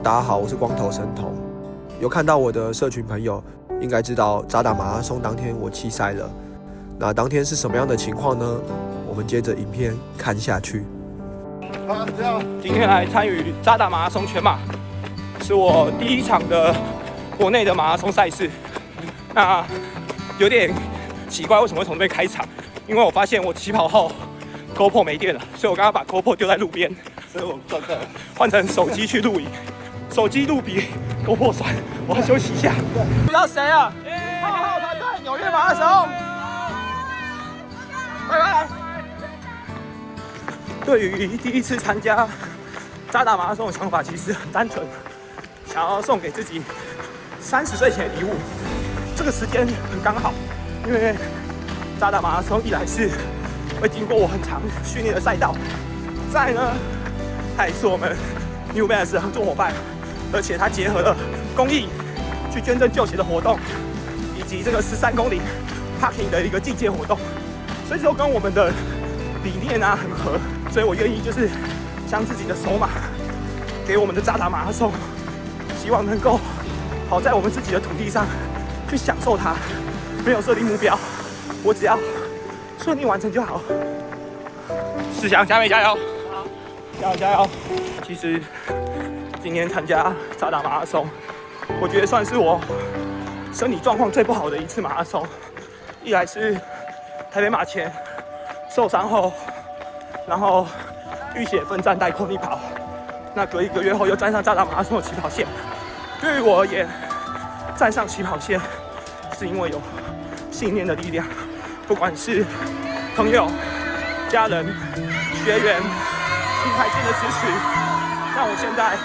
大家好，我是光头神童。有看到我的社群朋友，应该知道渣打马拉松当天我弃赛了。那当天是什么样的情况呢？我们接着影片看下去。今天来参与渣打马拉松全马，是我第一场的国内的马拉松赛事。那有点奇怪，为什么会从这边开场？因为我发现我起跑后 GoPro 没电了，所以我刚刚把 GoPro 丢在路边，所以我换成手机去录影。手机录比 GoPro 酸，我要休息一下。不知道谁啊？浩浩团队纽约马拉松，拜拜。对于第一次参加渣打马拉松的想法其实很单纯，想要送给自己30岁前的礼物。这个时间很刚好，因为渣打马拉松一来是会经过我很长训练的赛道，再来呢，它也是我们 New Balance 的合作伙伴，而且它结合了公益去捐赠旧鞋的活动，以及这个13公里 Parking 的一个进阶活动，所以说跟我们的理念啊很合，所以我愿意就是将自己的手马给我们的渣打马拉松，希望能够好在我们自己的土地上去享受它，没有设定目标，我只要顺利完成就好。世祥，佳美加油！加油加油！其实今天参加渣打马拉松，我觉得算是我身体状况最不好的一次马拉松。一来是台北马前受伤后，然后浴血奋战带空力跑，那隔1个月后又站上渣打马拉松的起跑线。对于我而言，站上起跑线是因为有信念的力量，不管是朋友、家人、学员、品牌间的支持，让我现在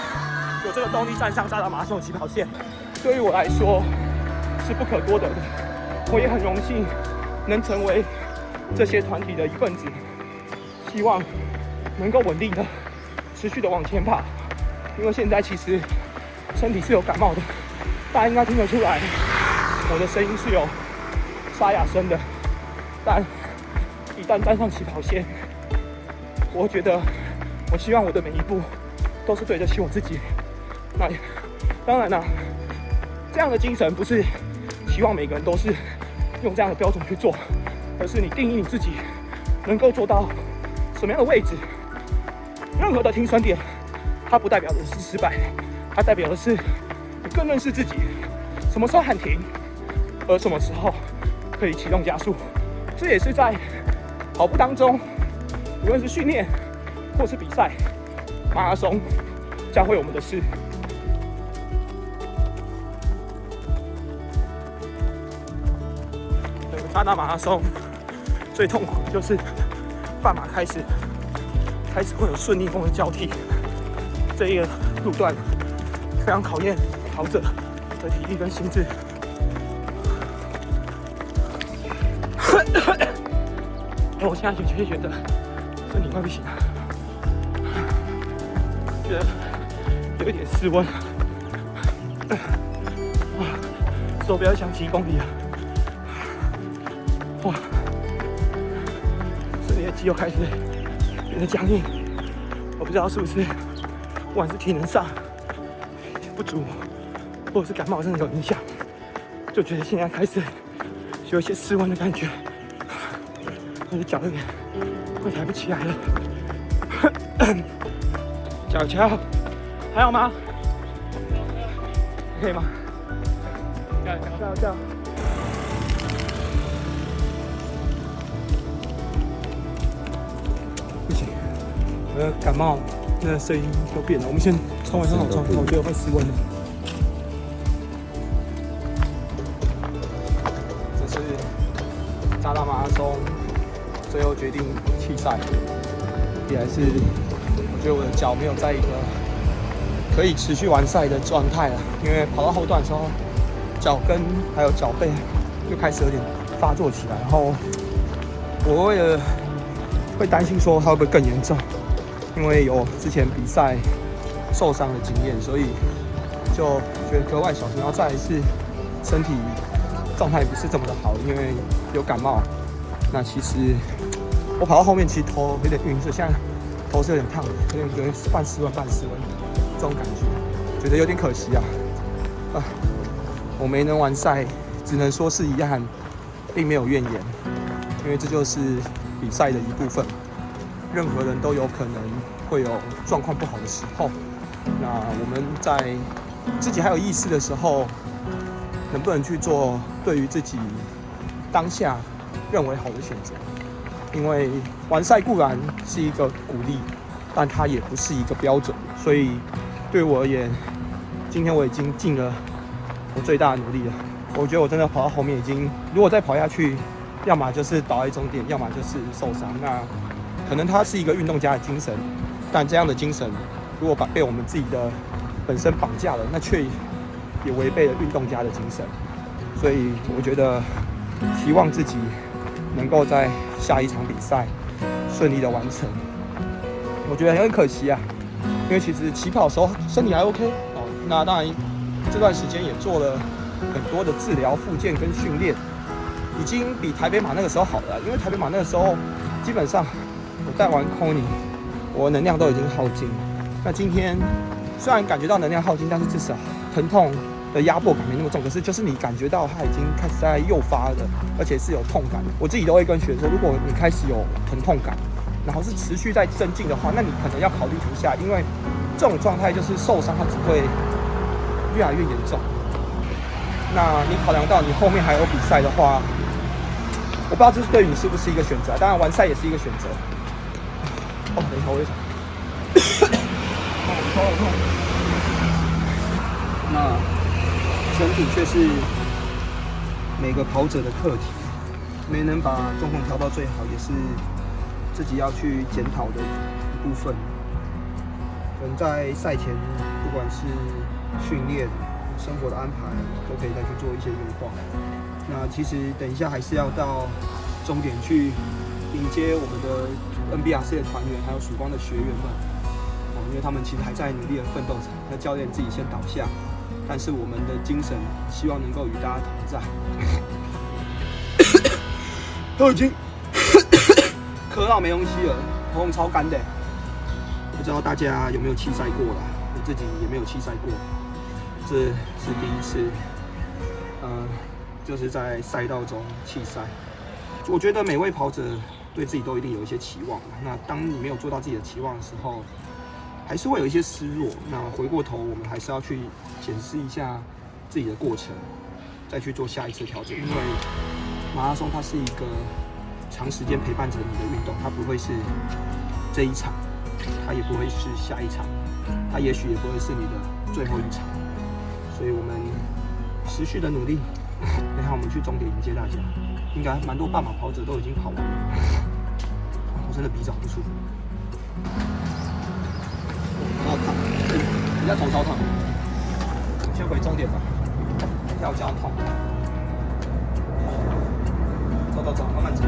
有这个动力站上渣打马拉松的起跑线，对于我来说是不可多得的。我也很荣幸能成为这些团体的一份子，希望能够稳定的、持续的往前跑。因为现在其实身体是有感冒的，大家应该听得出来，我的声音是有沙哑声的。但一旦站上起跑线，我觉得，我希望我的每一步都是对得起我自己。那当然啦，这样的精神不是希望每个人都是用这样的标准去做，而是你定义你自己能够做到什么样的位置。任何的停损点，它不代表的是失败，它代表的是你更认识自己，什么时候喊停，而什么时候可以启动加速。这也是在跑步当中，无论是训练或是比赛，马拉松教会我们的事。渣打马拉松最痛苦的就是半马开始会有顺逆风的交替，这一个路段非常考验跑者的体力跟心智。我现在觉得身体快不行了，觉得有一点失温，手表响7公里了，哇，身体的肌肉开始变得僵硬，我不知道是不是不管是体能上不足，或者是感冒真的有影响，就觉得现在开始有一些失温的感觉。我的脚有点快抬不起来了，脚脚还好吗？可以吗？加油！不行，我的感冒，那声音都变了。我们先穿完上好穿，我觉得快失温了。这是渣打马拉松。最后决定弃赛，一来是我觉得我的脚没有在一个可以持续完赛的状态了，因为跑到后段的时候，脚跟还有脚背就开始有点发作起来，然后我会担心说它会不会更严重，因为有之前比赛受伤的经验，所以就觉得格外小心。然后再来是身体状态不是这么的好，因为有感冒。那其实我跑到后面，其实头有点晕，所以现在头是有点烫的，有点半失温这种感觉。觉得有点可惜啊。我没能完赛，只能说是遗憾，并没有怨言，因为这就是比赛的一部分。任何人都有可能会有状况不好的时候。那我们在自己还有意识的时候，能不能去做对于自己当下认为好的选择？因为完赛固然是一个鼓励，但它也不是一个标准。所以对我而言，今天我已经尽了我最大的努力了。我觉得我真的跑到后面已经，如果再跑下去，要么就是倒在终点，要么就是受伤。那可能它是一个运动家的精神，但这样的精神如果被我们自己的本身绑架了，那却也违背了运动家的精神。所以我觉得希望自己能够在下一场比赛顺利的完成。我觉得很可惜啊，因为其实起跑的时候身体还 OK 哦。那当然这段时间也做了很多的治疗、复健跟训练，已经比台北马那个时候好了。因为台北马那个时候基本上我带完 Kony， 我能量都已经耗尽了。那今天虽然感觉到能量耗尽，但是至少疼痛的压迫感没那么重。可是就是你感觉到它已经开始在诱发了，而且是有痛感的。我自己都会跟学生说，如果你开始有疼痛感，然后是持续在增进的话，那你可能要考虑停下，因为这种状态就是受伤，它只会越来越严重。那你考量到你后面还有比赛的话，我不知道这是对你是不是一个选择。当然完赛也是一个选择。哦，等一下我有想。头好痛。那身体却是每个跑者的课题，没能把状况调到最好，也是自己要去检讨的一部分。可能在赛前，不管是训练、生活的安排，都可以再去做一些优化。那其实等一下还是要到终点去迎接我们的 NBRC 的团员，还有曙光的学员们。因为他们其实还在努力的奋斗着。那教练自己先倒下，但是我们的精神希望能够与大家同在。都已经咳到没东西了，喉咙超干的。不知道大家有没有弃赛过啦？我自己也没有弃赛过，这是第一次。就是在赛道中弃赛。我觉得每位跑者对自己都一定有一些期望。那当你没有做到自己的期望的时候，还是会有一些失落。那回过头，我们还是要去检视一下自己的过程，再去做下一次调整。因为马拉松它是一个长时间陪伴着你的运动，它不会是这一场，它也不会是下一场，它也许也不会是你的最后一场。所以我们持续的努力，等下我们去终点迎接大家。应该蛮多半马跑者都已经跑完了，我真的鼻子好不舒服。好烫，人家头超烫。先回终点吧，跳脚痛。走，慢慢走。